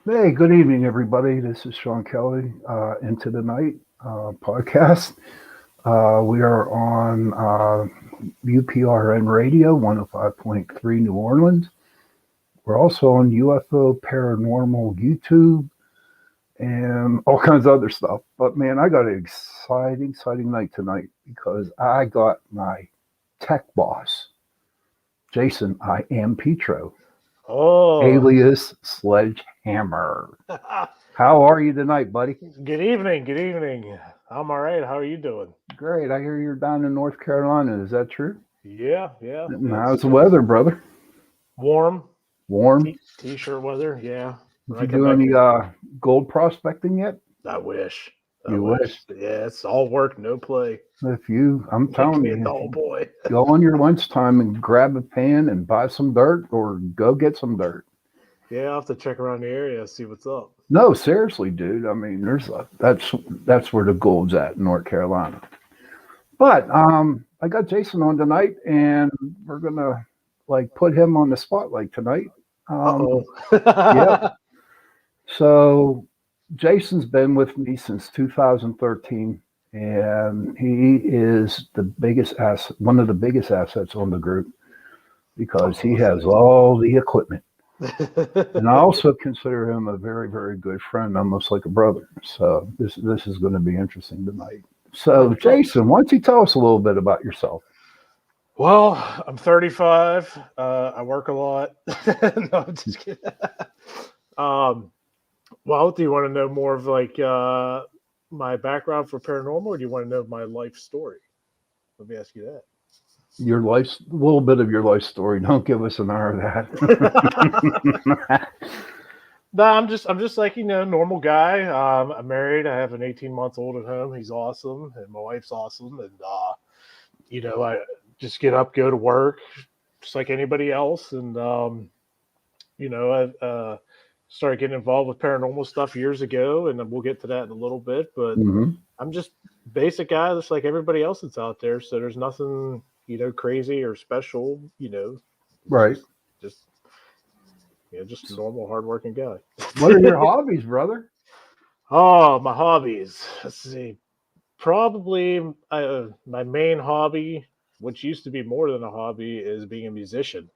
Hey, good evening, everybody. This is Shawn Kelly, Into the Night podcast. We are on UPRN Radio 105.3 New Orleans. We're also on UFO Paranormal YouTube and all kinds of other stuff. But man, I got an exciting night tonight because I got my tech boss, Jason I Am Petro, Oh, alias Sledgehammer. How are you tonight, buddy? good evening. Good evening. I'm all right. How are you doing? Great. I hear you're down in North Carolina. Is that true? Yeah. And It's how's the weather, brother? warm. Warm? T-shirt weather. Yeah. When Did I you come do back any here, gold prospecting yet? I wish. I You wish. wish. Yeah, it's all work, no play. I'm Make telling me a you, if dull you boy. go on your lunchtime and grab a pan and buy some dirt or go get some dirt. Yeah, I'll have to check around the area, see what's up. No, seriously, dude. I mean, that's where the gold's at in North Carolina. But I got Jason on tonight, and we're gonna like put him on the spotlight tonight. Um, Uh-oh. yep. So Jason's been with me since 2013, and he is the biggest asset, one of the biggest assets on the group because he Oh, has thank you. all the equipment. And I also consider him a very good friend, almost like a brother. So this is going to be interesting tonight. Oh, So thanks. Jason, why don't you tell us a little bit about yourself? Well, I'm 35. I work a lot. No, I'm just kidding. Um, Well, do you want to know more of like my background for paranormal, or do you want to know my life story? Let me ask you Your life, a little bit of your life story. Don't give us an hour that. of that. No, I'm just like normal guy. I'm married. I have an 18 months old at home. He's awesome, and my wife's awesome. And I just get up, go to work, just like anybody else. And I started getting involved with paranormal stuff years ago, and we'll get to that in a little bit. But hmm I'm just basic guy, just like everybody else that's out there. So there's nothing, crazy or special. It's Right. just a normal, hardworking guy. What are your hobbies, brother? Oh, my hobbies. Let's see. Probably my main hobby, which used to be more than a hobby, is being a musician.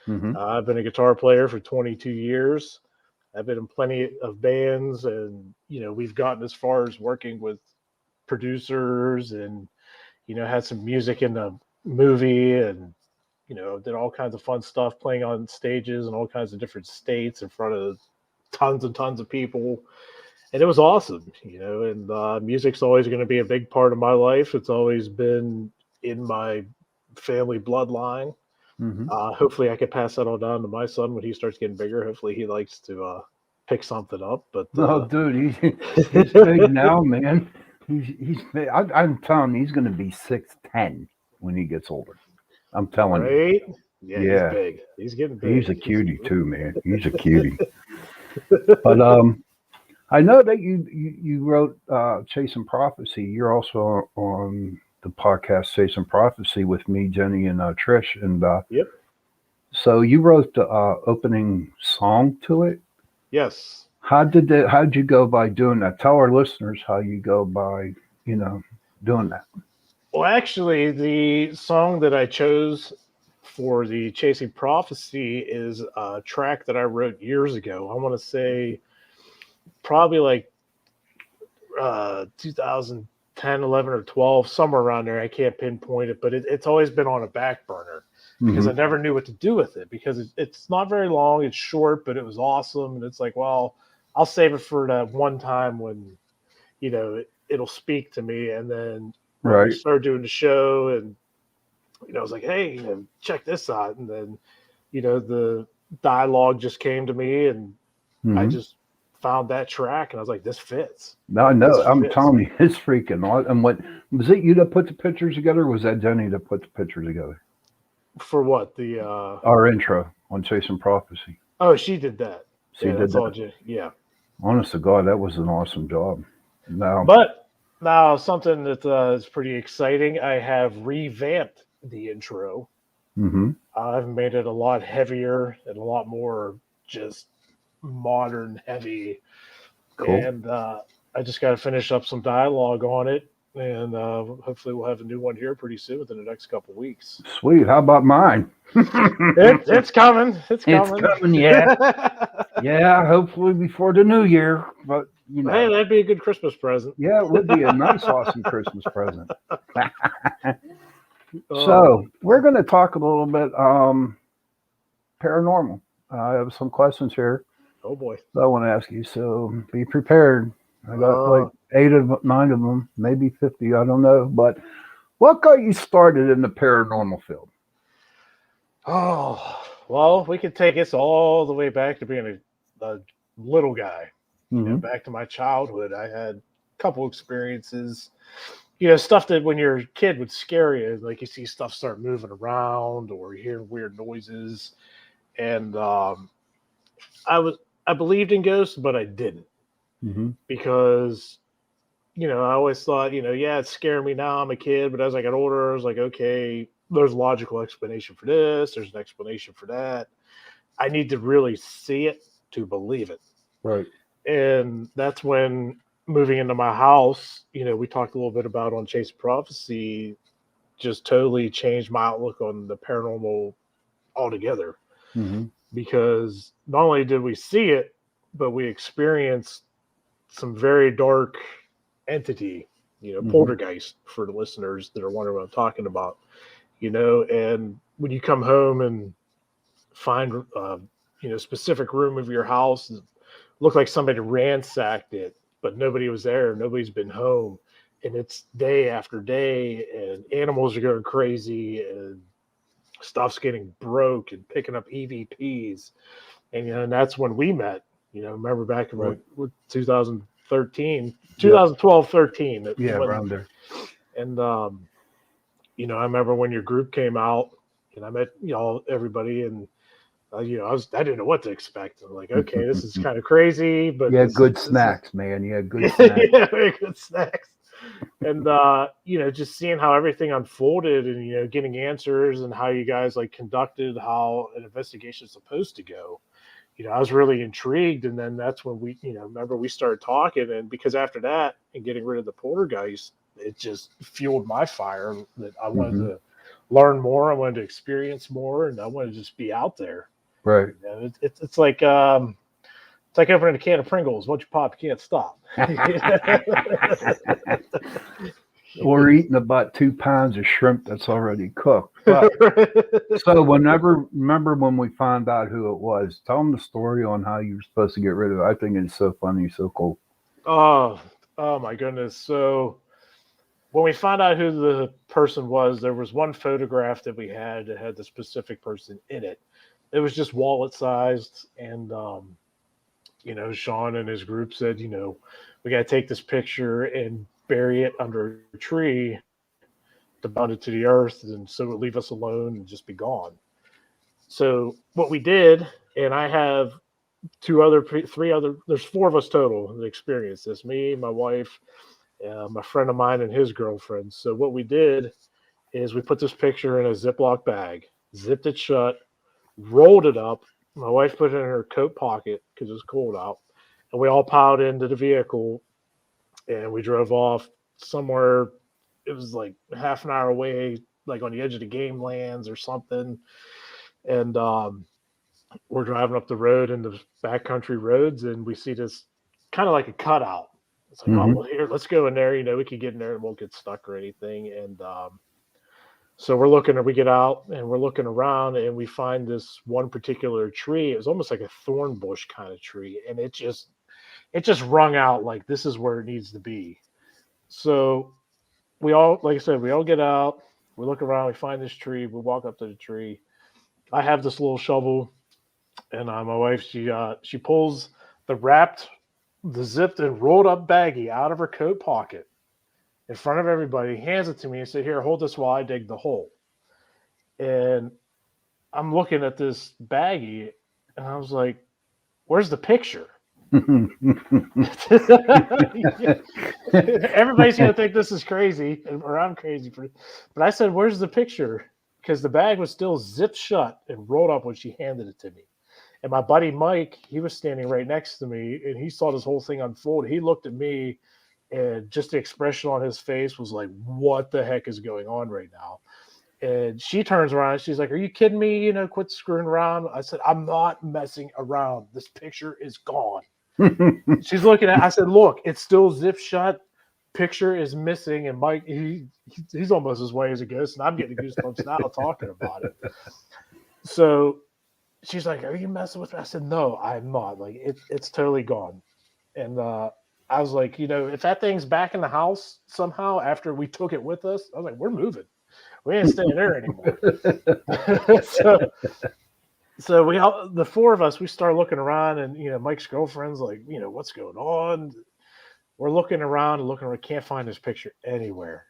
hmm I've been a guitar player for 22 years. I've been in plenty of bands, and we've gotten as far as working with producers, and had some music in the movie, and did all kinds of fun stuff playing on stages in all kinds of different states in front of tons and tons of people. And it was awesome. And music's always going to be a big part of my life. It's always been in my family bloodline. hmm Hopefully I could pass that all down to my son when he starts getting bigger. Hopefully he likes to pick something up. But Oh, dude, he's big now, man. He's big. I'm telling you, he's going to be 6'10" when he gets older. I'm telling you. right. Yeah, he's Yeah, big. He's getting he's a big. cutie too, man. He's a cutie. But I know that you wrote Chasing Prophecy. You're also on the podcast Chasing Prophecy with me, Jenny, and Trish. And Yep. so you wrote the opening song to it. Yes. How did you go by doing that? Tell our listeners how you go by, you know, doing that. Well, actually, the song that I chose for the Chasing Prophecy is a track that I wrote years ago. I want to say probably like 2010, 11, or 12, somewhere around there. I can't pinpoint it, but it's always been on a back burner because hmm I never knew what to do with it because it's not very long. It's short, but it was awesome. And it's like, well, I'll save it for that one time when, it'll speak to me. And then when we Right. started doing the show and, I was like, hey, check this out. And then, the dialogue just came to me and I hmm just found that track and I was like, this fits. No, This no, I'm fits. telling you, it's freaking awesome. And what was it? You that put the pictures together? Or was that Jenny that put the pictures together? For what? The Our intro on Chasing Prophecy. oh, she did that. She Yeah, did that's all. that. Yeah, Honest to God, that was an awesome job. Now, but now something that is pretty exciting. I have revamped the intro. hmm I've made it a lot heavier and a lot more just. modern heavy. Cool. And I just got to finish up some dialogue on it. And hopefully we'll have a new one here pretty soon within the next couple weeks. Sweet. How about mine? It's coming. It's It's coming. coming, yeah. Yeah, hopefully before the new year. But, Hey, that'd be a good Christmas present. yeah, it would be a nice, awesome Christmas present. Oh, So, we're going to talk a little bit paranormal. I have some questions here oh boy. that I want to ask you. So, be prepared. I got like Uh, 9 of them, maybe 50. I don't know. But what got you started in the paranormal field? oh, well, we could take this all the way back to being a little guy. Mm-hmm. Back to my childhood. I had a couple experiences. Stuff that when you're a kid would scare you, like you see stuff start moving around or you hear weird noises. And I believed in ghosts, but I didn't Mm-hmm. because I always thought, yeah, it scared me now. I'm a kid, but as I got older, I was like, okay, there's a logical explanation for this. There's an explanation for that. I need to really see it to believe it. Right. And that's when moving into my house, we talked a little bit about on Chase Prophecy, just totally changed my outlook on the paranormal altogether. Mm-hmm. Because not only did we see it, but we experienced some very dark entity, Mm-hmm. poltergeist for the listeners that are wondering what I'm talking about, and when you come home and find, specific room of your house, looked like somebody ransacked it, but nobody was there. Nobody's been home. And it's day after day, and animals are going crazy, and stuff's getting broke and picking up EVPs. And that's when we met. Remember back in Right. what 2013, Yep. 2012, 13. Yeah, around there. And, I remember when your group came out and I met, everybody, and I didn't know what to expect. I'm like, okay, this is kind of crazy, but You had good this is snacks, man. You had good snacks. yeah, very good snacks. And just seeing how everything unfolded and getting answers and how you guys like conducted how an investigation is supposed to go. I was really intrigued, and then that's when we, remember we started talking, and because after that and getting rid of the poltergeist, it just fueled my fire that I wanted Mm-hmm. to learn more, I wanted to experience more, and I wanted to just be out there. Right. It's like opening a can of Pringles. Once you pop, you can't stop. Or eating about 2 pounds of shrimp that's already cooked. But so remember when we found out who it was? Tell them the story on how you were supposed to get rid of it. I think it's so funny, so cool. Oh my goodness. So when we found out who the person was, there was one photograph that we had that had the specific person in it. It was just wallet sized, and Shawn and his group said, we got to take this picture and bury it under a tree to bound it to the earth, and so it would leave us alone and just be gone. So what we did, and I have three other, there's four of us total that experienced this: me, my wife, my friend of mine, and his girlfriend. So what we did is we put this picture in a Ziploc bag, zipped it shut, rolled it up. My wife put it in her coat pocket because it was cold out, and we all piled into the vehicle, and we drove off somewhere. It was like half an hour away, like on the edge of the game lands or something. And we're driving up the road in the backcountry roads, and we see this kind of like a cutout. It's like, oh, Mm-hmm. well, here, let's go in there. We could get in there and won't get stuck or anything. And so we get out and we're looking around, and we find this one particular tree. It was almost like a thorn bush kind of tree, and it just rung out like this is where it needs to be. So we all, like I said, we all get out, we look around, we find this tree, we walk up to the tree. I have this little shovel, and my wife, she pulls the zipped and rolled up baggie out of her coat pocket in front of everybody, hands it to me, and said, "Here, hold this while I dig the hole." And I'm looking at this baggie, and I was like, "Where's the picture?" Everybody's gonna think this is crazy, or I'm crazy for it. But I said, "Where's the picture?" Because the bag was still zipped shut and rolled up when she handed it to me. And my buddy Mike, he was standing right next to me, and he saw this whole thing unfold. He looked at me, and just the expression on his face was like, "What the heck is going on right now?" And she turns around and she's like, "Are you kidding me? Quit screwing around." I said, "I'm not messing around. This picture is gone." She's looking at. I said, "Look, it's still zip shut. Picture is missing." And Mike, he's almost as white as a ghost, and I'm getting goosebumps now talking about it. So she's like, "Are you messing with me?" I said, "No, I'm not. Like, it's totally gone." And I was like, if that thing's back in the house somehow after we took it with us, I was like, "We're moving. We ain't staying there anymore." so we all, the four of us, we start looking around, and Mike's girlfriend's like, "What's going on?" We're looking around and looking around, can't find this picture anywhere.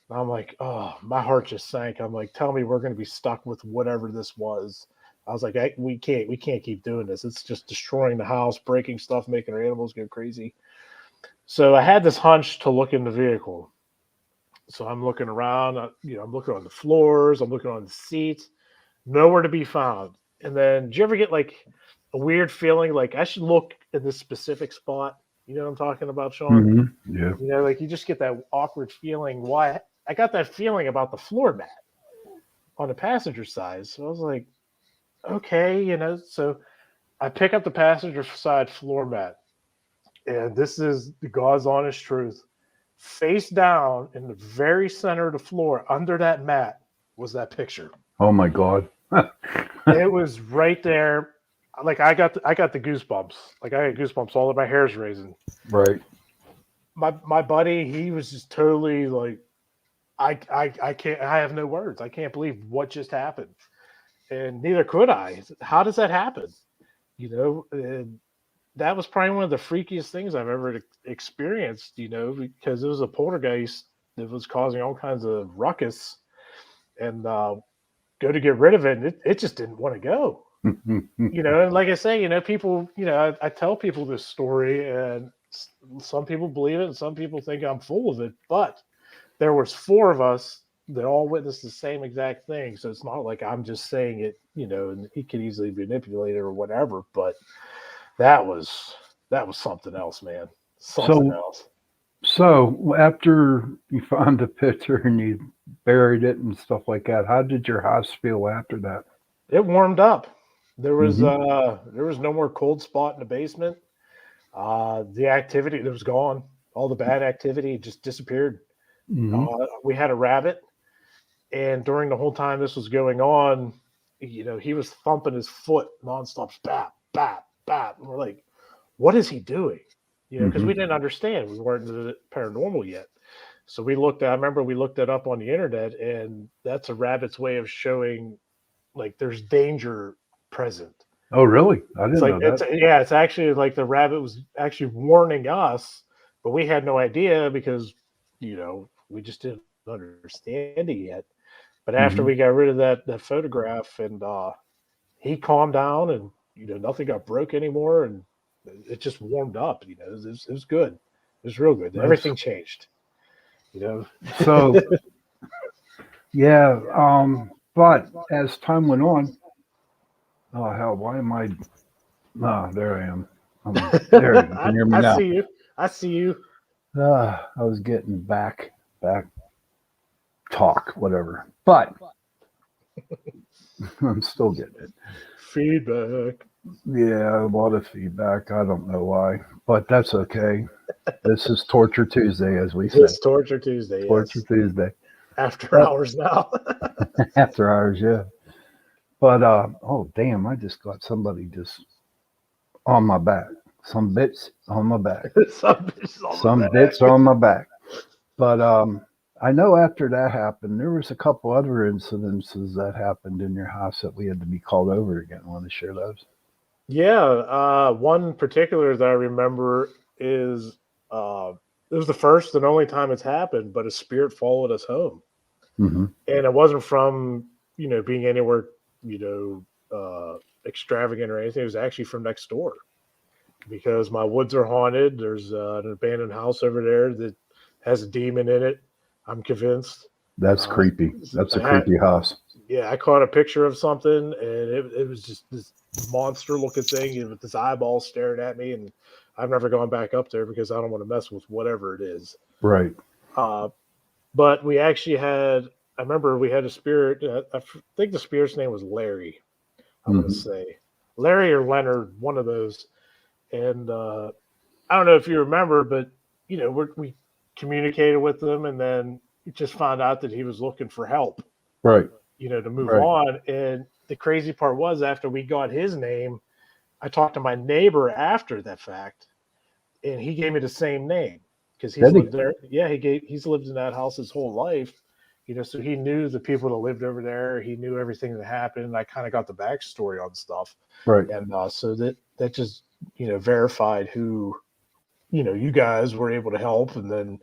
And I'm like, oh, my heart just sank. I'm like, tell me we're going to be stuck with whatever this was. I was like, we can't keep doing this. It's just destroying the house, breaking stuff, making our animals go crazy. So I had this hunch to look in the vehicle. So I'm looking around, I'm looking on the floors, I'm looking on the seats, nowhere to be found. And then, do you ever get like a weird feeling like I should look in this specific spot? You know what I'm talking about, Shawn? Mm-hmm. Yeah. Like you just get that awkward feeling. Why? I got that feeling about the floor mat on the passenger side. So I was like, okay, so I pick up the passenger side floor mat, and this is the God's honest truth. Face down in the very center of the floor, under that mat, was that picture. Oh my God. It was right there. Like I got the goosebumps. Like I got goosebumps. All of my hair's raising. Right. My buddy, he was just totally like, I can't. I have no words. I can't believe what just happened, and neither could I. How does that happen? And that was probably one of the freakiest things I've ever experienced. Because it was a poltergeist that was causing all kinds of ruckus, and go to get rid of it, and it just didn't want to go. And like I say, people, I tell people this story, and some people believe it, and some people think I'm full of it, but there was four of us that all witnessed the same exact thing. So it's not like I'm just saying it, and he could easily manipulate it or whatever. But that was something else, man. Something else. So after you found the picture and you buried it and stuff like that, how did your house feel after that? It warmed up. There was no more cold spot in the basement. The activity that was gone. All the bad activity just disappeared. Mm-hmm. We had a rabbit, and during the whole time this was going on, he was thumping his foot nonstop, bap, bap, bap. And we're like, what is he doing? Because we didn't understand. We weren't into the paranormal yet. So I remember we looked it up on the internet, and that's a rabbit's way of showing like there's danger present. Oh, really? I didn't know that. It's actually like the rabbit was actually warning us, but we had no idea because, we just didn't understand it yet. But after we got rid of that photograph, and he calmed down, and nothing got broke anymore, and it just warmed up. It was good. It was real good. Nice. Everything changed. So yeah, but as time went on, oh hell, why am I? Ah, there I am. There you can hear me now. I see you. I was getting back talk, whatever. But I'm still getting it. Feedback. Yeah, a lot of feedback. I don't know why, but that's okay. This is Torture Tuesday, as we say. It's Torture Tuesday. Torture Tuesday. After hours now. After hours, yeah. But oh damn, I just got somebody just on my back. Some bits on my back. Some bits on my back. But I know after that happened, there was a couple other incidences that happened in your house that we had to be called over again. Want to share those? Yeah, one particular that I remember is it was the first and only time it's happened, but a spirit followed us home, and it wasn't from being anywhere extravagant or anything. It was actually from next door, because my woods are haunted. There's an abandoned house over there that has a demon in it. I'm convinced. That's creepy. That's a creepy house. Yeah, I caught a picture of something, and it was just this monster looking thing with this eyeball staring at me, and I've never gone back up there because I don't want to mess with whatever it is. Right. Uh, but we actually had, I remember we had a spirit. I think the spirit's name was Larry. I want to Hmm. say Larry or Leonard, one of those. And I don't know if you remember, but we communicated with him, and then just found out that he was looking for help, Right. to move Right. on. And the crazy part was, after we got his name, I talked to my neighbor after that fact, and he gave me the same name because he's Did he? lived there. Yeah, he's lived in that house his whole life. So he knew the people that lived over there. He knew everything that happened. I kind of got the backstory on stuff, Right. and so that just verified who you guys were able to help. And then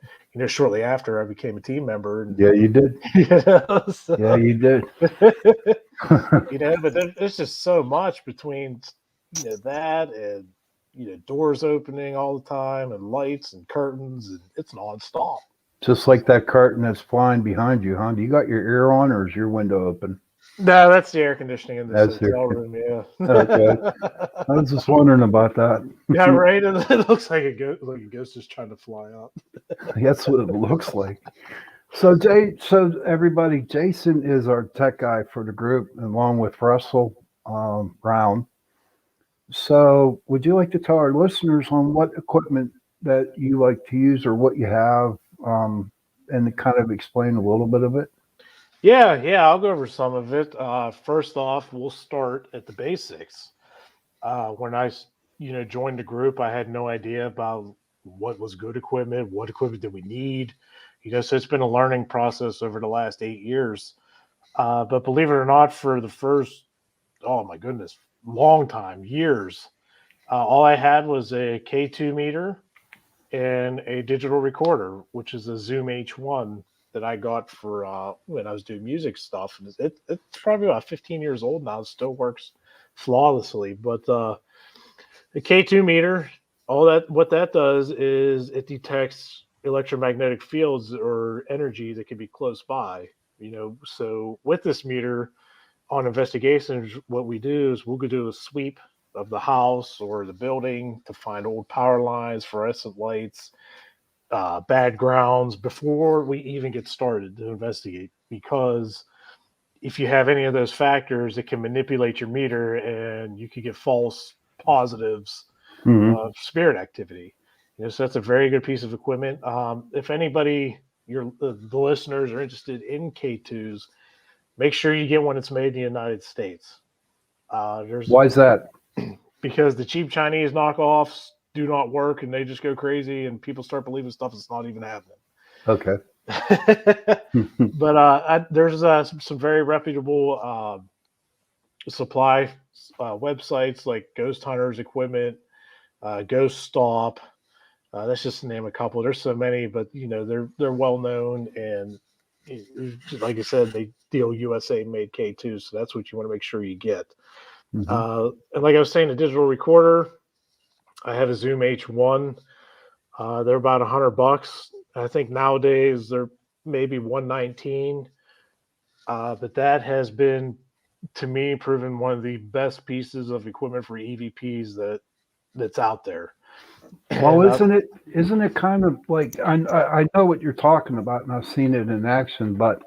shortly after, I became a team member, and Yeah, you did. so, Yeah, you did. but there's just so much between that, and doors opening all the time, and lights and curtains, and it's nonstop. Just like that curtain that's flying behind you, huh? Do you got your ear on, or is your window open? No, that's the air conditioning in this That's hotel your. room. Yeah. Okay. I was just wondering about that. Yeah, right. It looks like a ghost is trying to fly up. That's what it looks like. So everybody, Jason is our tech guy for the group, along with Russell Brown. So, would you like to tell our listeners on what equipment that you like to use, or what you have, and kind of explain a little bit of it? Yeah, I'll go over some of it. First off, we'll start at the basics. When I joined the group, I had no idea about what was good equipment, what equipment did we need. So it's been a learning process over the last 8 years. But believe it or not, for the first, oh my goodness, long time, years, all I had was a K2 meter and a digital recorder, which is a Zoom H1 that I got for when I was doing music stuff. And it's probably about 15 years old now. It still works flawlessly. But the K2 meter, all that what that does is it detects electromagnetic fields or energy that could be close by. So with this meter on investigations, what we do is we'll go do a sweep of the house or the building to find old power lines, fluorescent lights, bad grounds before we even get started to investigate. Because if you have any of those factors, it can manipulate your meter, and you could get false positives Hmm. of spirit activity. So that's a very good piece of equipment. If anybody, the listeners, are interested in K2s, make sure you get one that's made in the United States. There's Why is that? Because the cheap Chinese knockoffs do not work, and they just go crazy, and people start believing stuff that's not even happening. Okay. But there's some very reputable supply websites like Ghost Hunters Equipment, Ghost Stop. That's just to name a couple. There's so many, but they're well known, and like I said, they deal USA made K2, so that's what you want to make sure you get. Hmm. And like I was saying, a digital recorder. I have a Zoom H1. They're about $100. I think nowadays they're maybe 119. But that has been, to me, proven one of the best pieces of equipment for EVPs that's out there. Well, And isn't it kind of like I know what you're talking about, and I've seen it in action, but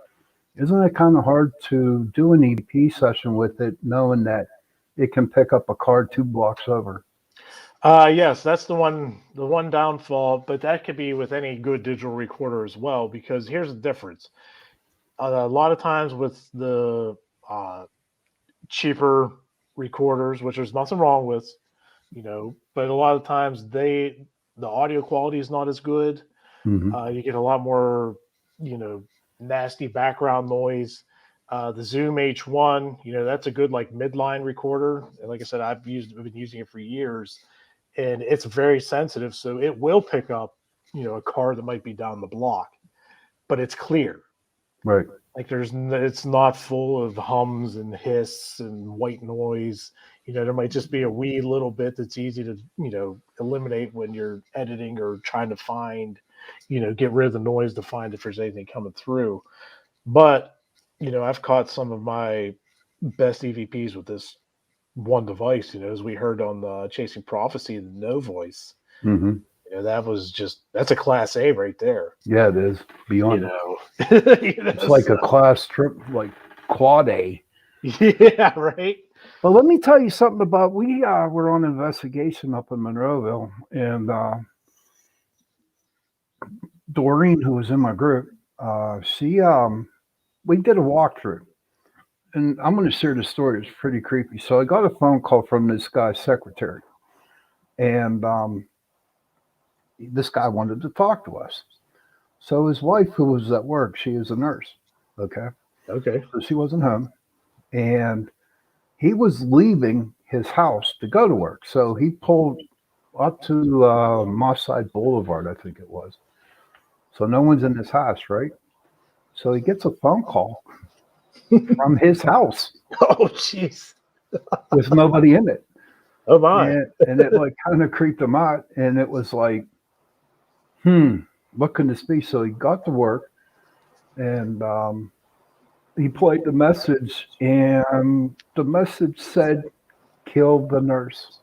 isn't it kind of hard to do an EP session with it, knowing that it can pick up a car 2 blocks over? yes, that's the one downfall, but that could be with any good digital recorder as well. Because here's the difference: a lot of times with the uh, cheaper recorders, which there's nothing wrong with, but a lot of times the audio quality is not as good. Hmm. You get a lot more, you know, nasty background noise. The Zoom H1, that's a good like midline recorder. And like I said, I've been using it for years, and it's very sensitive, so it will pick up, a car that might be down the block, but it's clear. Right. Like it's not full of hums and hiss and white noise. There might just be a wee little bit that's easy to, eliminate when you're editing or trying to find, get rid of the noise to find if there's anything coming through. But, I've caught some of my best EVPs with this one device, as we heard on the Chasing Prophecy, the No Voice. Mm-hmm. That's a class A right there. Yeah, it is You beyond. know, It's like a class trip, like quad A. yeah, right. But let me tell you something about we were on investigation up in Monroeville, and Doreen, who was in my group, she we did a walkthrough, and I'm going to share the story. It's pretty creepy. So I got a phone call from this guy's secretary, and this guy wanted to talk to us. So his wife, who was at work, she is a nurse. Okay, Okay. so she wasn't home, and he was leaving his house to go to work. So he pulled up to Moss Side Boulevard, I think it was. So no one's in his house, right? So he gets a phone call from his house Oh, jeez. with nobody in it. Oh, my. And it like kind of creeped him out. And it was like, what can this be? So he got to work and he played the message, and the message said, kill the nurse.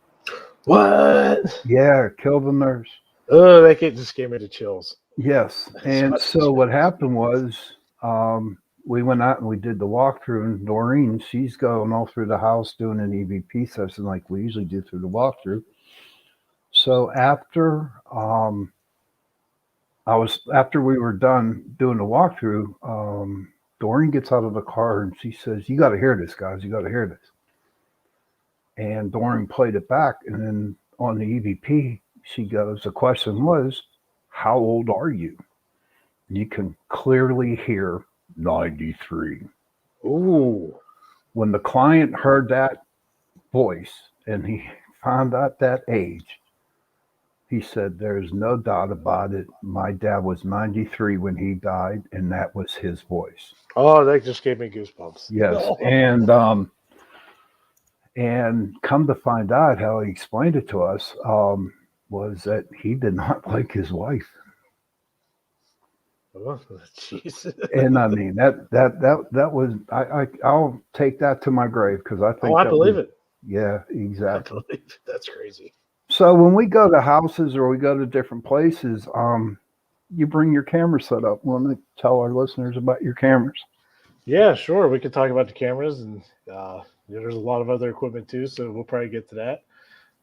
What? Yeah, kill the nurse. Oh, just gave me the chills. Yes. And so what happened was we went out and we did the walkthrough, and Doreen, she's going all through the house doing an EVP session like we usually do through the walkthrough. So after we were done doing the walkthrough, Doreen gets out of the car and she says, "You got to hear this, guys. You got to hear this." And Doreen played it back, and then on the EVP, she goes, "The question was, how old are you?" You can clearly hear 93. Ooh. When the client heard that voice and he found out that age, he said, "There's no doubt about it. My dad was 93 when he died, and that was his voice." Oh, that just gave me goosebumps. Yes, and come to find out, how he explained it to us was that he did not like his wife. Oh, jeez. And I mean that was I'll take that to my grave because I think I that believe was, it. yeah, I exactly. believe it. That's crazy. So when we go to houses or we go to different places, you bring your camera set up. Want to tell our listeners about your cameras? Yeah, sure. We could talk about the cameras, and there's a lot of other equipment too, so we'll probably get to that.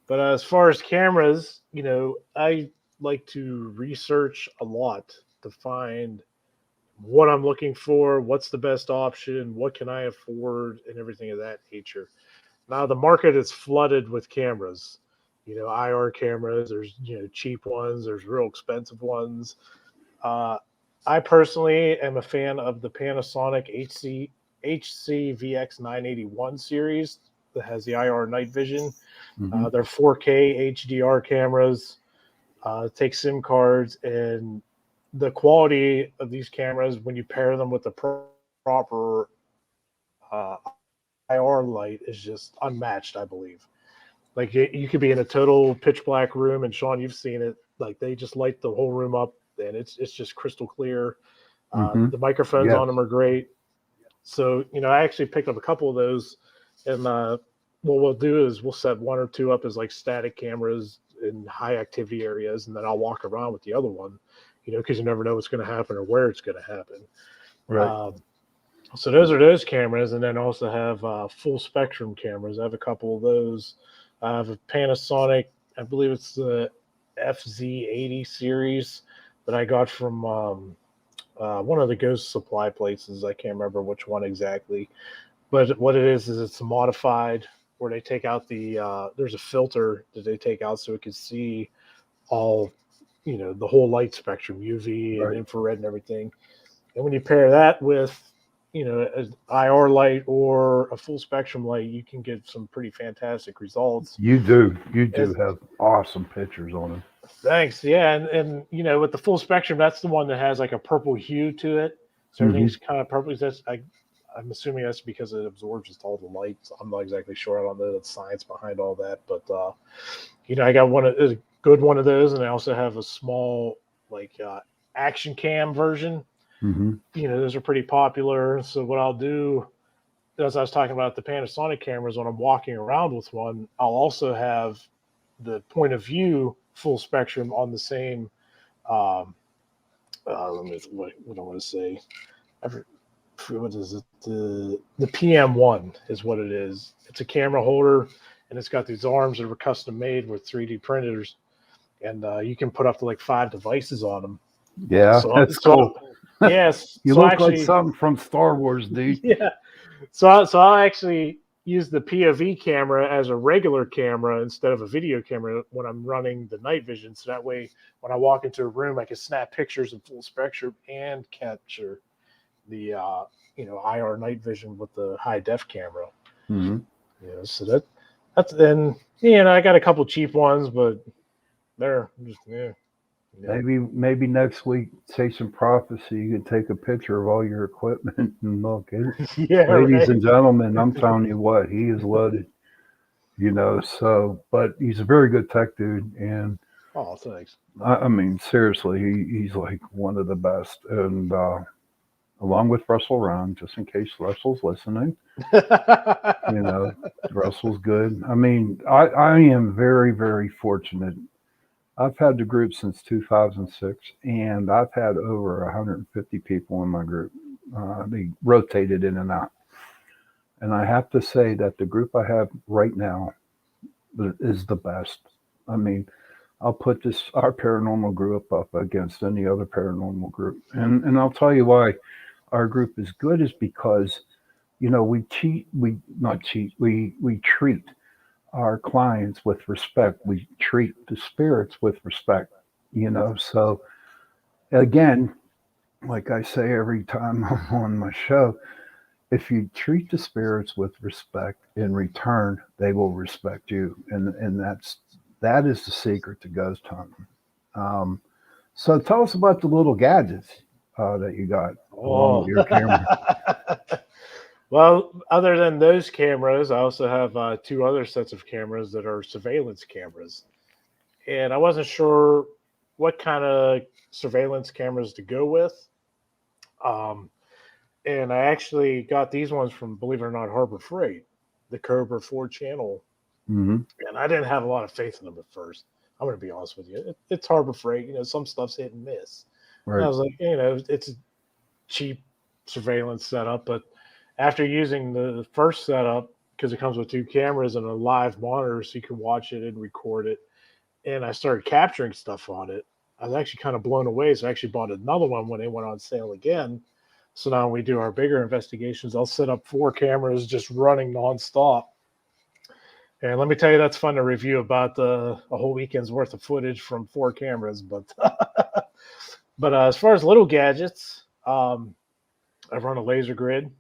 But as far as cameras, I like to research a lot to find what I'm looking for, what's the best option, what can I afford, and everything of that nature. Now the market is flooded with cameras. IR cameras. There's cheap ones. There's real expensive ones. Uh, I personally am a fan of the Panasonic HCVX 981 series that has the IR night vision. Mm-hmm. They're 4K HDR cameras. Take SIM cards, and the quality of these cameras when you pair them with the proper IR light is just unmatched, I believe. Like you could be in a total pitch black room, and Shawn, you've seen it. Like they just light the whole room up, and it's just crystal clear. Mm-hmm. The microphones Yes. on them are great. So I actually picked up a couple of those, and what we'll do is we'll set one or two up as like static cameras in high activity areas, and then I'll walk around with the other one, because you never know what's going to happen or where it's going to happen. Right. So those are those cameras, and then also have full spectrum cameras. I have a couple of those. I have a Panasonic, I believe it's the FZ80 series that I got from one of the Ghost Supply places. I can't remember which one exactly, but what it is it's modified where they take out there's a filter that they take out so it can see all the whole light spectrum, UV and Right. infrared and everything. And when you pair that with an IR light or a full spectrum light, you can get some pretty fantastic results. You do As, have awesome pictures on them. Thanks. Yeah, and with the full spectrum, that's the one that has like a purple hue to it. So Mm-hmm. everything's kind of purple. I'm assuming that's because it absorbs just all the light. So I'm not exactly sure. I don't know the science behind all that, but I got a good one of those, and I also have a small like action cam version. Mm-hmm. Those are pretty popular. So what I'll do, as I was talking about the Panasonic cameras, when I'm walking around with one, I'll also have the point of view full spectrum on the same. Um, what I want to say. What is it? The PM1 is what it is. It's a camera holder, and it's got these arms that were custom made with 3D printers, and you can put up to like 5 devices on them. Yeah, So, that's cool. yes. You So look like actually, something from Star Wars, dude. yeah. So I'll actually use the POV camera as a regular camera instead of a video camera when I'm running the night vision. So that way, when I walk into a room, I can snap pictures in full spectrum and capture the IR night vision with the high def camera. Mm-hmm. So that's then I got a couple cheap ones, but they're just yeah. Maybe next week, say some prophecy. You can take a picture of all your equipment and look. Yeah, Ladies right. and gentlemen, I'm telling you what, he is loaded. So, but he's a very good tech dude, and Oh, thanks. I mean, seriously, he's like one of the best. And along with Russell Round, just in case Russell's listening, you know, Russell's good. I mean, I am very, very fortunate. I've had the group since 2006, and I've had over 150 people in my group. They rotated in and out. And I have to say that the group I have right now is the best. I mean, I'll put this our paranormal group up against any other paranormal group, and I'll tell you why our group is good is because we not cheat, we treat our clients with respect. We treat the spirits with respect. So again, like I say every time I'm on my show, if you treat the spirits with respect in return, they will respect you, and that is the secret to ghost hunting. Um, so tell us about the little gadgets that you got along with Oh. your camera. Well, other than those cameras, I also have two other sets of cameras that are surveillance cameras. And I wasn't sure what kind of surveillance cameras to go with. Um, and I actually got these ones from, believe it or not, Harbor Freight, the Cobra 4 channel. Hmm. And I didn't have a lot of faith in them at first. I'm going to be honest with you. It's Harbor Freight. Some stuff's hit and miss. And I Right. was like, it's a cheap surveillance setup. But after using the first setup, because it comes with 2 cameras and a live monitor, so you can watch it and record it, and I started capturing stuff on it, I was actually kind of blown away. So I actually bought another one when they went on sale again. So now when we do our bigger investigations, I'll set up 4 cameras just running nonstop. And let me tell you, that's fun to review about a whole weekend's worth of footage from 4 cameras. But as far as little gadgets, I run a laser grid,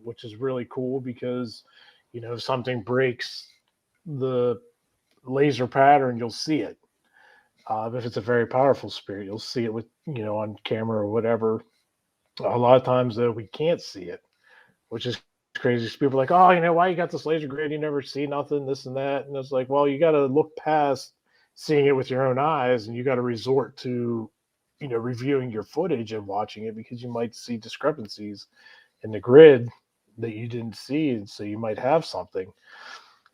which is really cool because if something breaks the laser pattern, you'll see it. If it's a very powerful spirit, you'll see it with on camera or whatever. A lot of times though, we can't see it, which is crazy. People are like, oh, why you got this laser grid? You never see nothing, this and that. And it's like, well, you got to look past seeing it with your own eyes, and you got to resort to reviewing your footage and watching it, because you might see discrepancies in the grid that you didn't see, and so you might have something.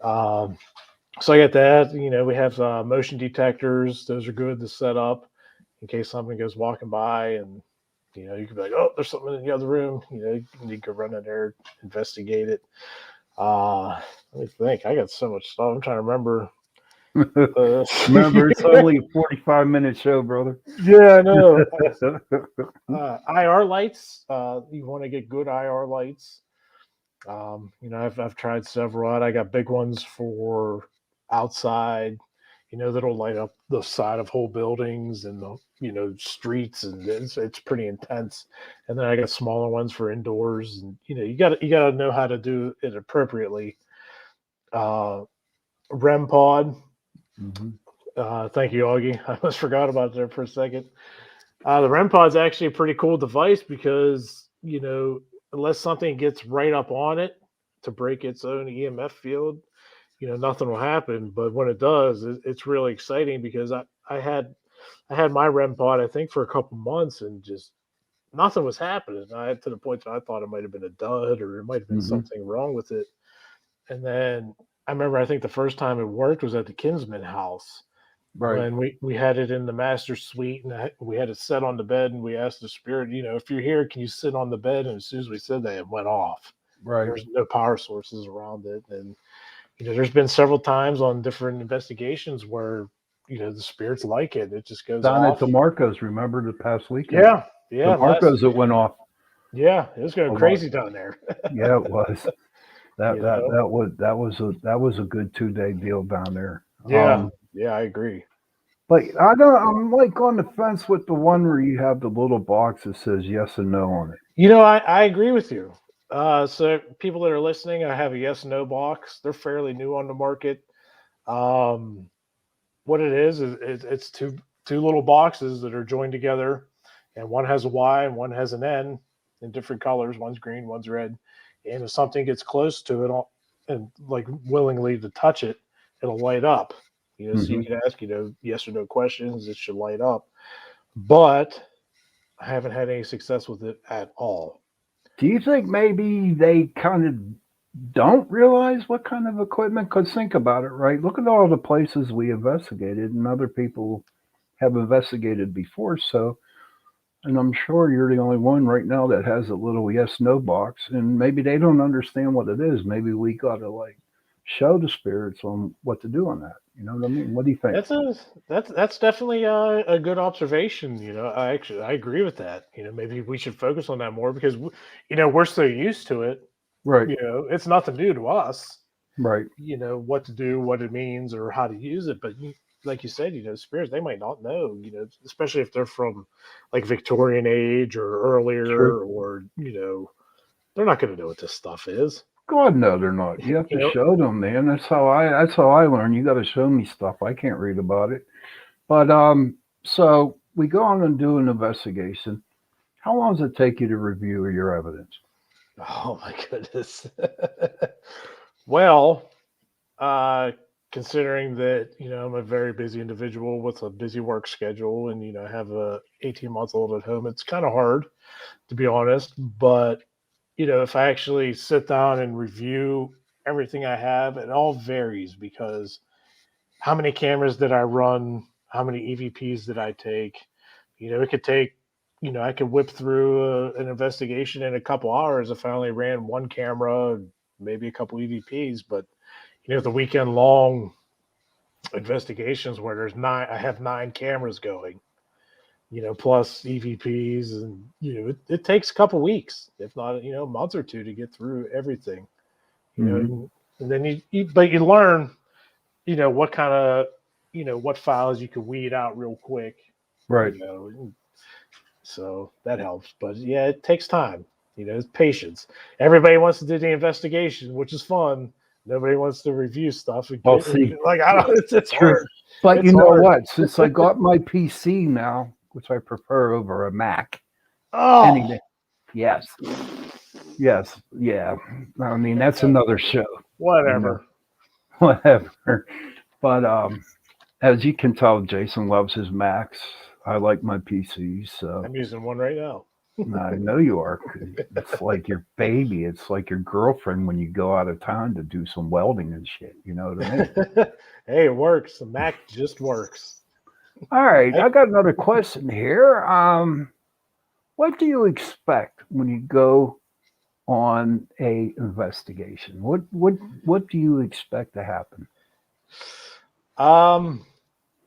Um, so I get that. We have motion detectors; those are good to set up in case something goes walking by, and you can be like, "Oh, there's something in the other room." You can run in there, investigate it. Let me think. I got so much stuff. I'm trying to remember. Remember, it's only a 45-minute show, brother. Yeah, I know. IR lights. You want to get good IR lights. I've tried several out. I got big ones for outside, that'll light up the side of whole buildings and the streets, and it's pretty intense. And then I got smaller ones for indoors, and you got to know how to do it appropriately. REM pod. Hmm. Thank you, Augie. I almost forgot about that for a second. The REM pod's actually a pretty cool device because unless something gets right up on it to break its own EMF field, nothing will happen. But when it does, it's really exciting because I had my REM pod, I think, for a couple months, and just nothing was happening. To the point that I thought it might have been a dud or it might have been Hmm. something wrong with it. And then I remember, I think the first time it worked was at the Kinsman house Right. when we had it in the master suite, and we had it set on the bed, and we asked the spirit, if you're here, can you sit on the bed? And as soon as we said that, it went off. Right. There's no power sources around it. And there's been several times on different investigations where the spirits like it. It just goes Down at off. the Marcos, remember the past weekend? Yeah, The yeah, Marcos that went off yeah, it was going a lot. crazy down there. Yeah, it was. That you that know, that was a good 2 day deal down there. yeah, yeah, I agree. But I don't. I'm like on the fence with the one where you have the little box that says yes and no on it. I agree with you. So people that are listening, I have a yes no box. They're fairly new on the market. Um, what it is it's two little boxes that are joined together, and one has a Y and one has an N in different colors. One's green, one's red. And if something gets close to it, and like willingly to touch it, it'll light up. So you Hmm. can ask yes or no questions. It should light up. But I haven't had any success with it at all. Do you think maybe they kind of don't realize what kind of equipment? Because think about it, right? Look at all the places we investigated, and other people have investigated before. So, and I'm sure you're the only one right now that has a little yes no box, and maybe they don't understand what it is. Maybe we got to like show the spirits on what to do on that. You know what I mean? What do you think? That's definitely a good observation. I agree with that. Maybe we should focus on that more because we're so used to it. Right, It's nothing new to us. right. What to do, what it means, or how to use it. But like you said, spirits, they might not know. Especially if they're from like Victorian age or True. earlier, or they're not going to know what this stuff is. God, no, they're not. You have You to know, show them, man. That's how I learn. You got to show me stuff. I can't read about it. But so we go on and do an investigation. How long does it take you to review your evidence? oh my goodness. Well, uh, considering that I'm a very busy individual with a busy work schedule, and I have a 18-month-old at home, it's kind of hard to be honest. But if I actually sit down and review everything I have, it all varies because how many cameras did I run? How many EVPs did I take? It could take, I could whip through an investigation in a couple hours if I only ran one camera, maybe a couple EVPs. But, the weekend long investigations where I have 9 cameras going, plus EVPs, and, it takes a couple weeks, if not, a month or two to get through everything, Hmm. and then but you learn what kind of what files you can weed out real quick, Right. you know so that helps. But yeah, it takes time. It's patience. Everybody wants to do the investigation, which is fun. Nobody wants to review stuff and Well, see, like, I don't. It's true. hard. But you It's know hard. what? Since I got my PC now, which I prefer over a Mac, any Oh, day. Yes. Yes. Yeah. I mean, that's another show, you know, whatever. whatever. But as you can tell, Jason loves his Macs. I like my PCs, so I'm using one right now. I know you are. 'Cause it's like your baby. It's like your girlfriend when you go out of town to do some welding and shit. You know what I mean? Hey, it works. The Mac just works. All right, I, I got another question here. What do you expect when you go on a investigation? What do you expect to happen? um.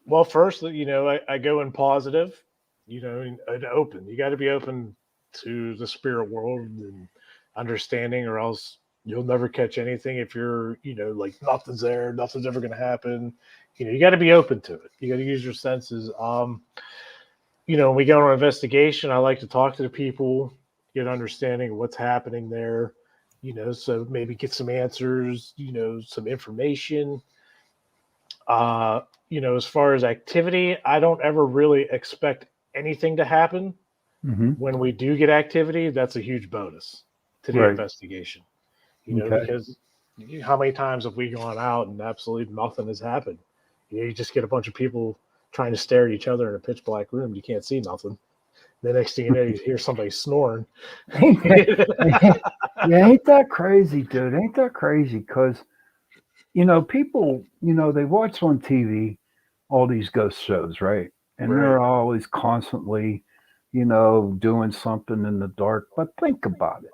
Well, first, I go in positive, and open. You got to be open to the spirit world and understanding, or else you'll never catch anything if you're, like nothing's there, nothing's ever going to happen. You got to be open to it. You got to use your senses. When we go on an investigation, I like to talk to the people, get an understanding of what's happening there, so maybe get some answers, some information. As far as activity, I don't ever really expect anything to happen. Hmm. When we do get activity, that's a huge bonus to the Right. investigation, Okay. because how many times have we gone out and absolutely nothing has happened? You just get a bunch of people trying to stare at each other in a pitch black room. You can't see nothing. The next thing you know, you hear somebody snoring. Ain't that, yeah, ain't that crazy, dude? Ain't that crazy? Because, people, they watch on TV all these ghost shows, right? And Right. they're always constantly, doing something in the dark. But think about it.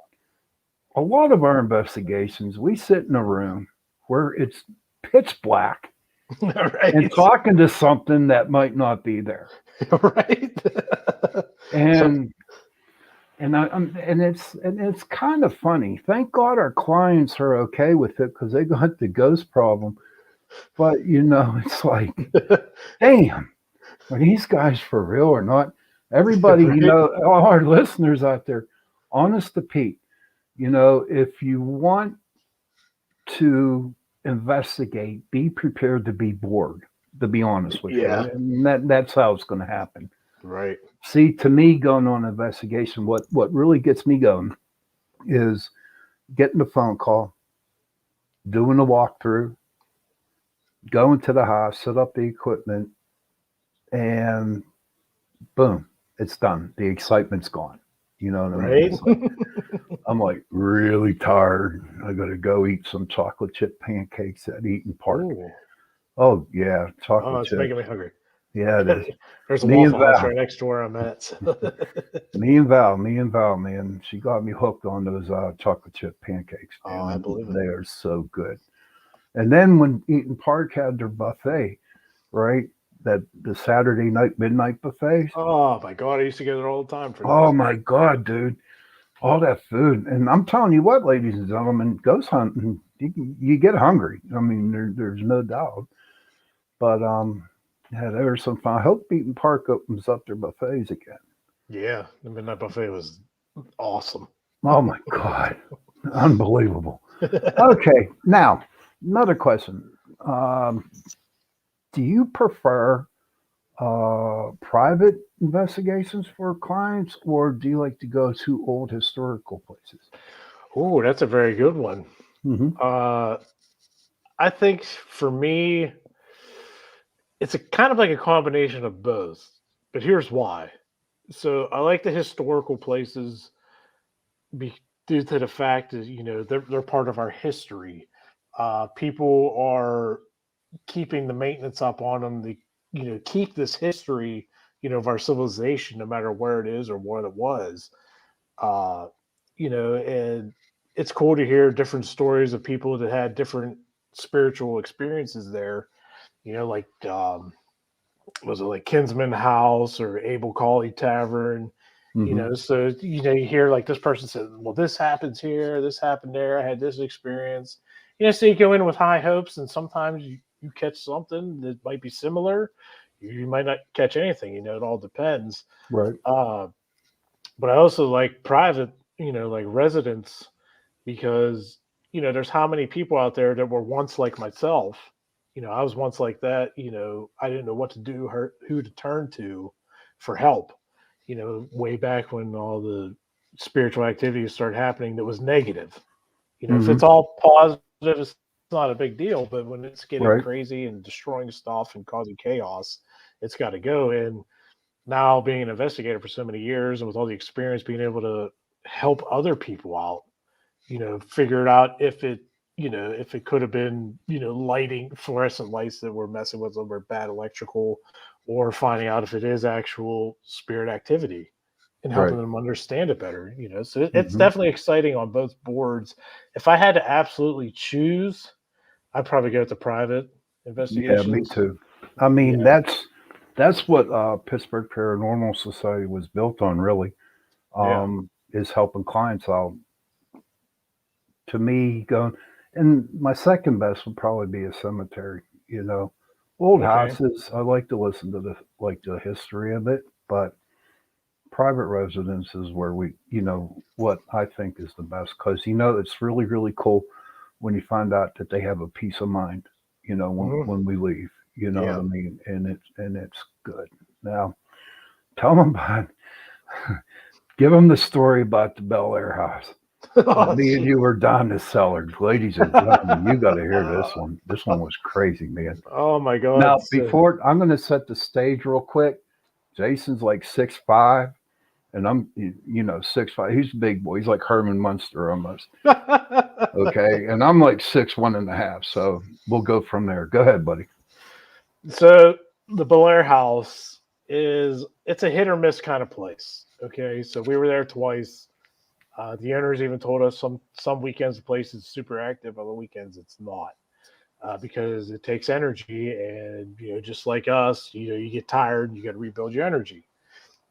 A lot of our investigations, we sit in a room where it's pitch black and Right. talking to something that might not be there. Right. So And and it's kind of funny. Thank God our clients are okay with it because they got the ghost problem. But it's like, damn, are these guys for real or not? Everybody, right. all our listeners out there, honest to Pete, if you want to investigate, be prepared to be bored. To be honest with you, Yeah. and that's how it's going to happen. Right. See, to me, going on an investigation, what really gets me going is getting the phone call, doing the walkthrough, going to the house, set up the equipment, and boom, it's done. The excitement's gone. You know what I mean? Right. It's like I'm like really tired. I got to go eat some chocolate chip pancakes at Eaton Park. Ooh. Oh yeah, Oh, chocolate it's chip. making me hungry. Yeah, it is. There's a Me and Waffle House Val, right next to where I'm at. me and Val, man. She got me hooked on those chocolate chip pancakes, Oh, I man. believe it. They are so good. And then when Eaton Park had their buffet, right? That the Saturday night midnight buffets. Oh my God, I used to go there all the time for Oh those. my God, dude! All that food, and I'm telling you what, ladies and gentlemen, ghost hunting, you get hungry. I mean, there's no doubt. But yeah, there was some fun. I hope Eaton Park opens up their buffets again. Yeah, the midnight buffet was awesome. Oh my God, unbelievable. Okay, now another question. Um, do you prefer private investigations for clients, or do you like to go to old historical places? Ooh, that's a very good one. Hmm. Uh, I think for me, it's a kind of like a combination of both. But here's why. So I like the historical places be, due to the fact that they're part of our history. People are keeping the maintenance up on them to keep this history of our civilization, no matter where it is or what it was. Uh, and it's cool to hear different stories of people that had different spiritual experiences there. Like was it like Kinsman House or Abel Colley Tavern? Hmm. So you hear like this person said, "Well, this happens here, this happened there. I had this experience." So you go in with high hopes, and sometimes you catch something that might be similar. You might not catch anything. It all depends. Right. Uh, but I also like private, like residents, because there's how many people out there that were once like myself. I was once like that. I didn't know what to do, who to turn to for help. Way back when all the spiritual activities started happening that was negative. If Hmm. it's all positive, it's not a big deal. But when it's getting Right. crazy and destroying stuff and causing chaos, it's got to go. And now being an investigator for so many years and with all the experience, being able to help other people out, figure it out if it could have been, lighting fluorescent lights that were messing with them or bad electrical, or finding out if it is actual spirit activity and helping Right. them understand it better. So it's Hmm. definitely exciting on both boards. If I had to absolutely choose, I'd probably go with the private Yeah, me investigations. too. I mean, Yeah. that's what Pittsburgh Paranormal Society was built on, really. Yeah. Is helping clients out. To me, going and my second best would probably be a cemetery. Old Okay. houses. I like to listen to the history of it, but private residence is where what I think is the best because it's really really cool when you find out that they have a peace of mind. Hmm. When we leave. You know what I Yeah. mean, and it's good. Now, tell them about. Give them the story about the Bel Air house. Oh, Me and gee. you were down the cellar. Ladies and gentlemen, you got to hear this one. This one was crazy, man. Oh my God. Now, So, before I'm going to set the stage real quick. Jason's like 6'5", and I'm 6'5". He's a big boy. He's like Herman Munster almost. Okay, and I'm like 6'1.5". So we'll go from there. Go ahead, buddy. So the Belair House it's a hit or miss kind of place. Okay, so we were there twice. The owners even told us some weekends the place is super active, other weekends it's not, because it takes energy, and just like us, you get tired, and you got to rebuild your energy.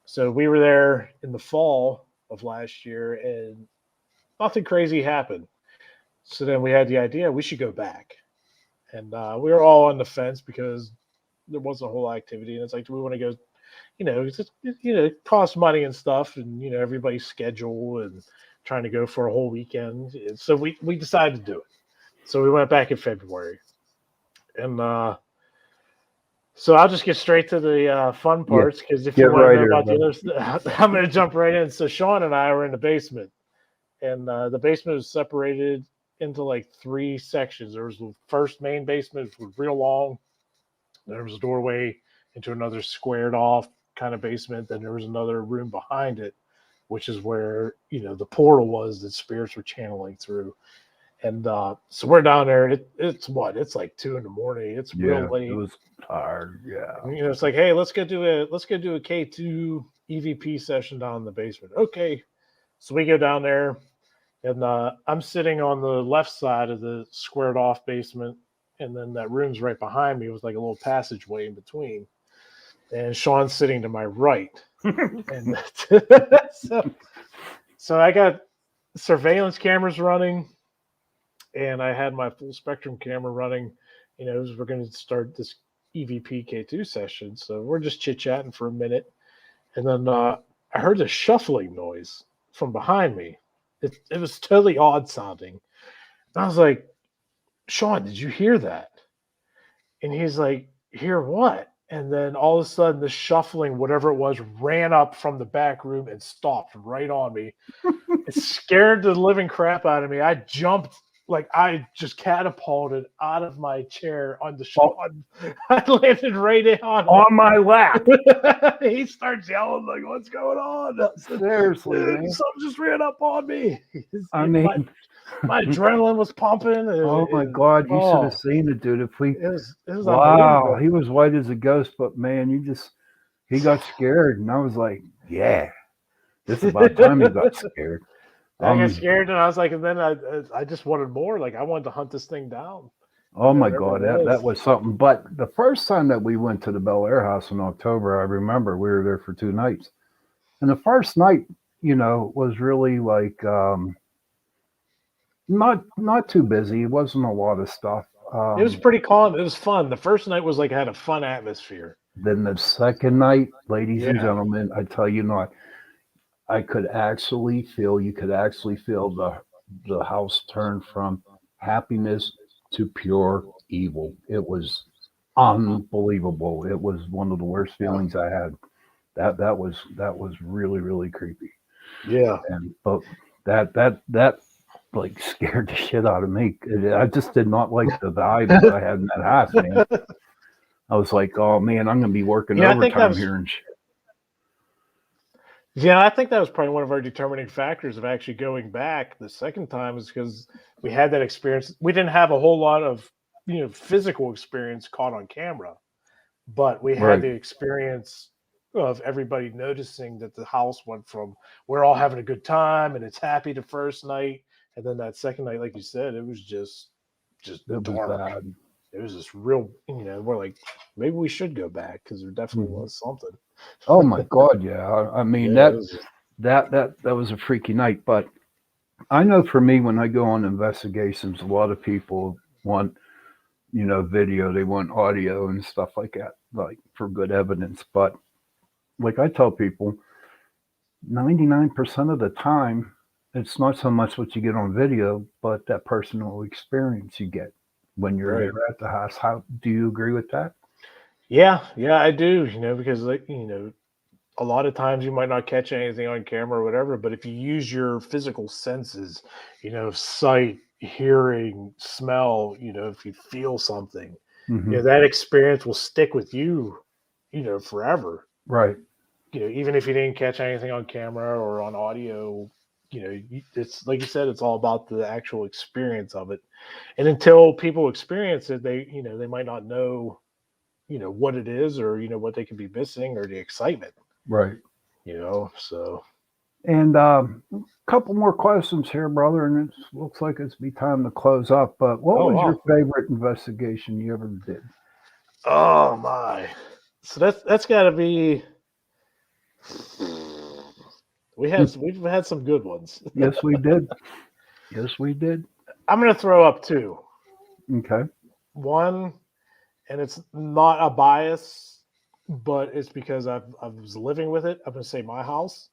So we were there in the fall of last year, and nothing crazy happened. So then we had the idea we should go back, and we were all on the fence because there wasn't a whole activity, and it's like, do we want to go? It's just, it costs money and stuff, and everybody's schedule and trying to go for a whole weekend. And so we decided to do it. So we went back in February, and so I'll just get straight to the fun Yeah, parts, because if get you want to right know here, about the bud. other stuff, I'm going to jump right in. So Shawn and I were in the basement, and the basement was separated into like three sections. There was the first main basement, which was real long. There was a doorway into another squared off kind of basement. Then there was another room behind it, which is where the portal was that spirits were channeling through. And so we're down there. It's what? It's like 2 a.m. It's real Yeah, it late. was tired. Yeah. And, it's like, hey, let's go do a K2 EVP session down in the basement. Okay, so we go down there, and I'm sitting on the left side of the squared off basement, and then that room's right behind me with like a little passageway in between. And Shawn's sitting to my right, and so I got surveillance cameras running, and I had my full spectrum camera running. As we're going to start this EVP K2 session, so we're just chit chatting for a minute, and then I heard a shuffling noise from behind me. It was totally odd sounding. And I was like, Shawn, did you hear that? And he's like, hear what? And then all of a sudden, the shuffling, whatever it was, ran up from the back room and stopped right on me. It scared the living crap out of me. I jumped, like I just catapulted out of my chair on the Shawn. I landed right in on On my lap. him. He starts yelling, like, what's going on? I said, Seriously, dude, man. something just ran up on me. I My adrenaline was pumping. oh my God, you should have Oh, seen it, dude. If we, it was wow, unbelievable. he was white as a ghost, but man, he got scared, and I was like, yeah, it's about time he got scared. I got scared, and I was like, and then I just wanted more. Like I wanted to hunt this thing down, Oh my whatever it God, that was. was something. But the first time that we went to the Bel Air House in October, I remember we were there for 2 nights, and the first night, was really like not too busy. It wasn't a lot of stuff. It was pretty calm. It was fun. The first night was like had a fun atmosphere. Then the second night, ladies and Yeah, gentlemen, I tell you not, I could actually feel. You could actually feel the house turn from happiness to pure evil. It was unbelievable. It was one of the worst yeah, feelings I had. That was really really creepy. yeah. And but that like scared the shit out of me. I just did not like the vibe that I had in that house, man. I was like, oh man, I'm gonna be working Yeah, I think that overtime was. here and Yeah, I think that was probably one of our determining factors of actually going back the second time, is because we had that experience. We didn't have a whole lot of physical experience caught on camera, but we had right. the experience of everybody noticing that the house went from we're all having a good time and it's happy the first night, and then that second night, like you said, it was just It was dark. bad. It was just real. We're like, maybe we should go back because there definitely Mhm. was something. Oh my God, yeah. I mean Yeah, it was just, that was a freaky night. But I know for me, when I go on investigations, a lot of people want video, they want audio and stuff like that, like for good evidence. But like I tell people, 99% of the time, it's not so much what you get on video, but that personal experience you get when you're right. there at the house. How do you agree with that? Yeah, yeah, I do. Because like a lot of times you might not catch anything on camera or whatever, but if you use your physical senses, sight, hearing, smell, if you feel something, Hmm. that experience will stick with you, forever. Right. even if you didn't catch anything on camera or on audio, it's like you said, it's all about the actual experience of it. And until people experience it, they might not know, what it is, or, what they could be missing, or the excitement, Right. so. And a couple more questions here, brother, and it looks like it's be time to close up. But what Oh, was your wow. favorite investigation you ever did? Oh my. So that's got to be. We've had some good ones. Yes, we did. Yes, we did. I'm gonna throw up two. Okay. One, and it's not a bias, but it's because I was living with it. I'm gonna say my house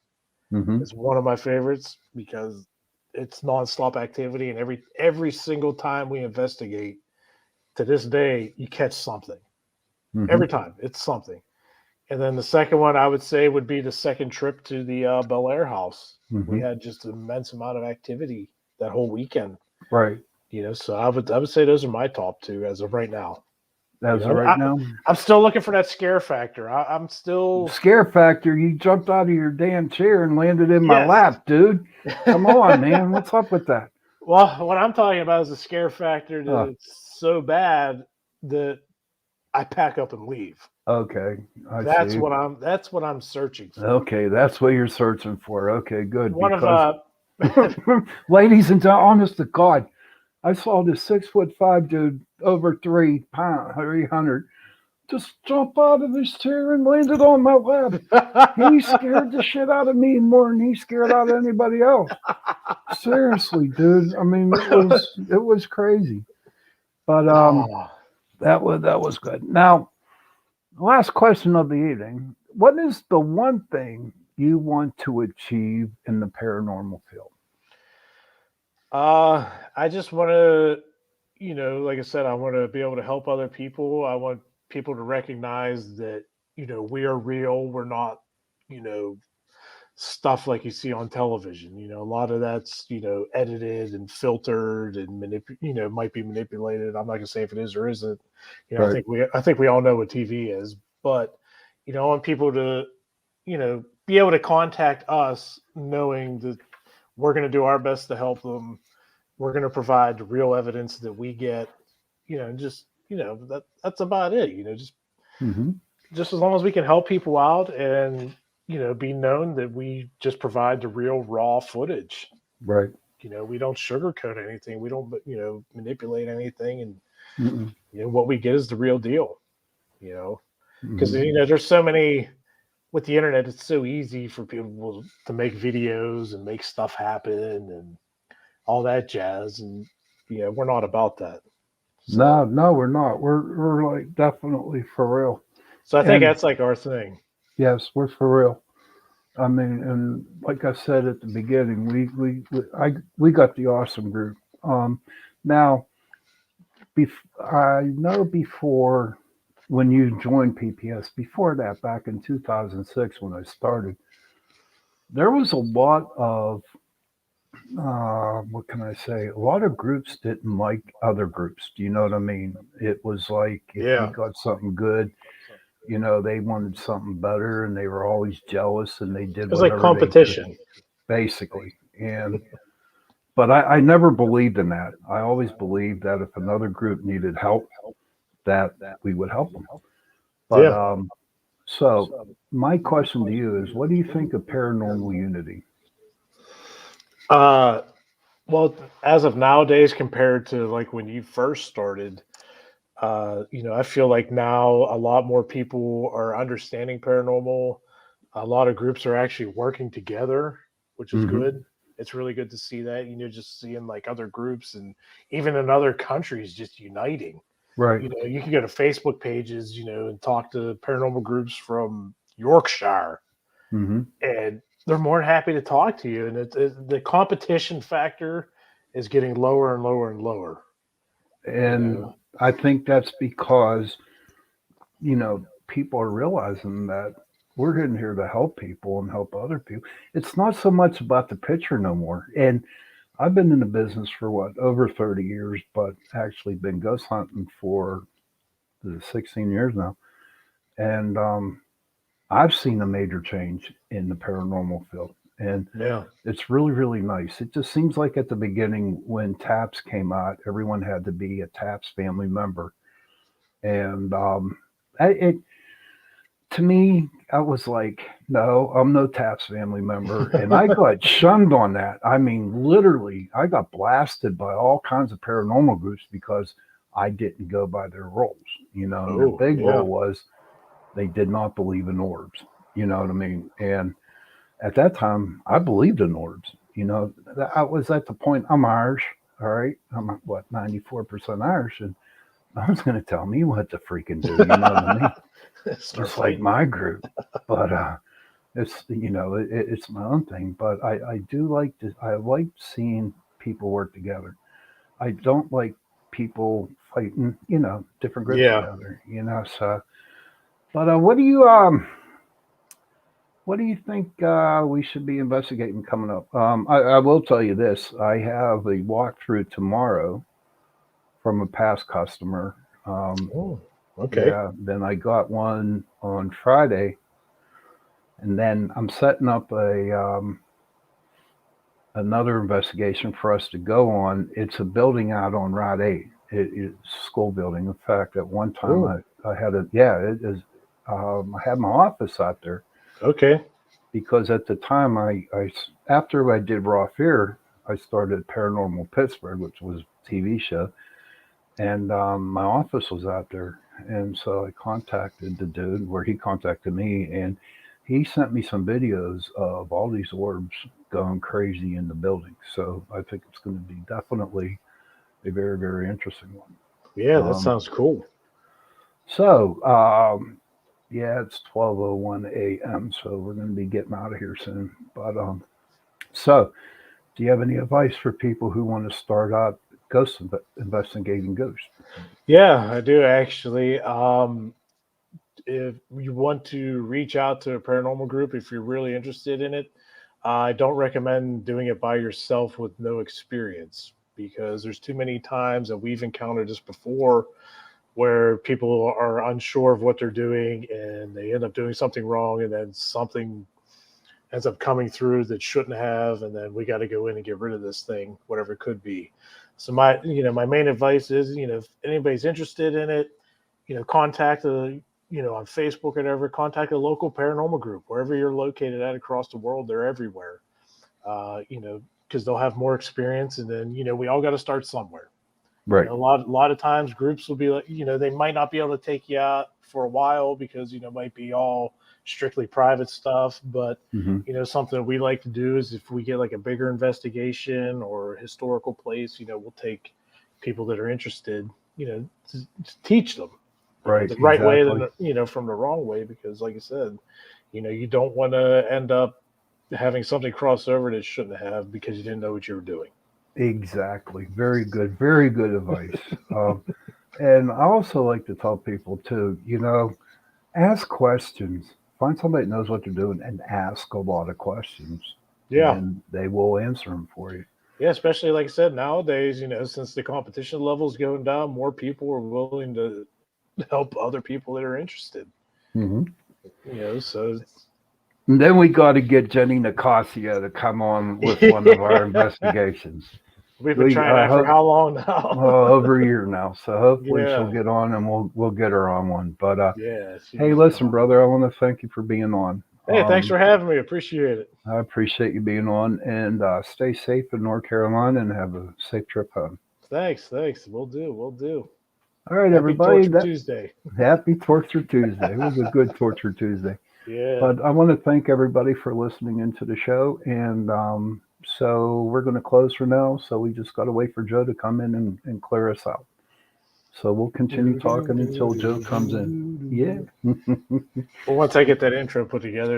Mm-hmm. is one of my favorites because it's nonstop activity, and every single time we investigate, to this day, you catch something. Mm-hmm. Every time, it's something. And then the second one I would say would be the second trip to the Bel Air house. We Mm-hmm. had just an immense amount of activity that whole weekend. Right. So I would say those are my top two as of right now. As of right now, I'm still looking for that scare factor. I'm still. scare factor. You jumped out of your damn chair and landed in my Yes. lap, dude. Come on, man. What's up with that? Well, what I'm talking about is a scare factor that Oh, it's so bad that I pack up and leave. okay. I That's see. what I'm searching for. Okay, that's what you're searching for. Okay, good. One of Because, ladies and gentlemen, honest to God, I saw this 6'5" dude over 300 just jump out of his chair and landed on my lap. He scared the shit out of me more than he scared out of anybody else. Seriously, dude. I mean, it was crazy. But Oh, that was good. Now, last question of the evening. What is the one thing you want to achieve in the paranormal field? I just want to, like I said, I want to be able to help other people. I want people to recognize that, we are real. We're not, you know, stuff like you see on television. A lot of that's, edited and filtered and might be manipulated. I'm not gonna say if it is or isn't. I Right. think we all know what TV is, but I want people to, be able to contact us knowing that we're going to do our best to help them. We're going to provide the real evidence that we get, just, that's about it. Hmm. Just as long as we can help people out and, be known that we just provide the real raw footage. Right. We don't sugarcoat anything. We don't, manipulate anything. And, Mm-mm. what we get is the real deal, you know, because, Hmm. there's so many with the internet. It's so easy for people to make videos and make stuff happen and all that jazz. And, we're not about that. No, So, no, we're not. We're like definitely for real. so I think And that's like our thing. yes, we're for real. I mean, and like I said at the beginning, we got the awesome group. Now, I know before when you joined PPS, before that, back in 2006 when I started, there was a lot of what can I say? A lot of groups didn't like other groups. Do you know what I mean? It was like if we Yeah. got something good, they wanted something better, and they were always jealous, and they did It's like whatever they could, competition. basically. But I never believed in that. I always believed that if another group needed help, that we would help them. But Yeah. so my question to you is, what do you think of paranormal unity? Uh, well, as of nowadays, compared to like when you first started, I feel like now a lot more people are understanding paranormal. A lot of groups are actually working together, which is Hmm. good. It's really good to see that, just seeing like other groups and even in other countries just uniting. Right. You can go to Facebook pages, and talk to paranormal groups from Yorkshire, Hmm. and they're more than happy to talk to you. And the competition factor is getting lower and lower and lower. You And know, I think that's because people are realizing that we're in here to help people and help other people. It's not so much about the picture no more. And I've been in the business for what, over 30 years, but actually been ghost hunting for 16 years now. And I've seen a major change in the paranormal field, and Yeah. it's really, really nice. It just seems like at the beginning when TAPS came out, everyone had to be a TAPS family member, and it to me, I was like, no, I'm no TAPS family member, and I got shunned on that. I mean, literally, I got blasted by all kinds of paranormal groups because I didn't go by their rules. And their Oh, big yeah. rule was they did not believe in orbs. You know what I mean? And at that time, I believed in orbs. I was at the point. I'm Irish, all right. I'm what 94% Irish, and no one's going to tell me what to freaking do. You know what I mean? Start Just like fighting. my group, but it's my own thing. But I do like to. I like seeing people work together. I don't like people fighting. Different groups Yeah. together. So. But what do you think we should be investigating coming up? I will tell you this: I have a walkthrough tomorrow from a past customer. Um, Oh, okay. yeah, then I got one on Friday, and then I'm setting up a another investigation for us to go on. It's a building out on Route 8. It's a school building. In fact, at one time Oh, I had a yeah, it is. I had my office out there okay. because at the time after I did Raw Fear, I started Paranormal Pittsburgh, which was a TV show, and my office was out there, and so I contacted the dude, where he contacted me, and he sent me some videos of all these orbs going crazy in the building. So I think it's going to be definitely a very, very interesting one. Yeah, that Um, sounds cool. so yeah, it's 12:01 a.m. So we're going to be getting out of here soon. But so, do you have any advice for people who want to start out investigating ghosts? Yeah, I do actually. If you want to reach out to a paranormal group, if you're really interested in it, I don't recommend doing it by yourself with no experience, because there's too many times that we've encountered this before where people are unsure of what they're doing and they end up doing something wrong, and then something ends up coming through that shouldn't have, and then we got to go in and get rid of this thing, whatever it could be. So my main advice is, if anybody's interested in it, contact on Facebook or whatever, contact a local paranormal group wherever you're located at across the world. They're everywhere. Because they'll have more experience, and then we all got to start somewhere. Right. A lot of times groups will be like, they might not be able to take you out for a while because it might be all strictly private stuff. But Hmm. something we like to do is, if we get like a bigger investigation or a historical place, we'll take people that are interested, to teach them, Right. the right way Exactly. than from the wrong way, because like I said, you don't want to end up having something cross over that shouldn't have because you didn't know what you were doing. Exactly. Very good. Very good advice. Um, and I also like to tell people too, ask questions. Find somebody that knows what they're doing and ask a lot of questions, Yeah. and they will answer them for you. Yeah, especially like I said, nowadays, since the competition level's going down, more people are willing to help other people that are interested. Hmm. So And then we got to get Jenny Nicosia to come on with one of our yeah, investigations. we've been We trying I that for hope how long now? over a year now, so hopefully she'll Yeah, get on, and we'll get her on one. But yeah, she hey, needs to come listen, on. brother, I want to thank you for being on. Hey, thanks for having me. Appreciate it. I appreciate you being on, and stay safe in North Carolina and have a safe trip home. Thanks. We'll do. We'll do. All right, Happy everybody. Torture That Tuesday. happy Torture Tuesday. It was a good Torture Tuesday. Yeah. But I want to thank everybody for listening into the show, and so we're going to close for now. So we just got to wait for Joe to come in and clear us out. So we'll continue talking until Joe comes in. Yeah. Well, once I get that intro put together,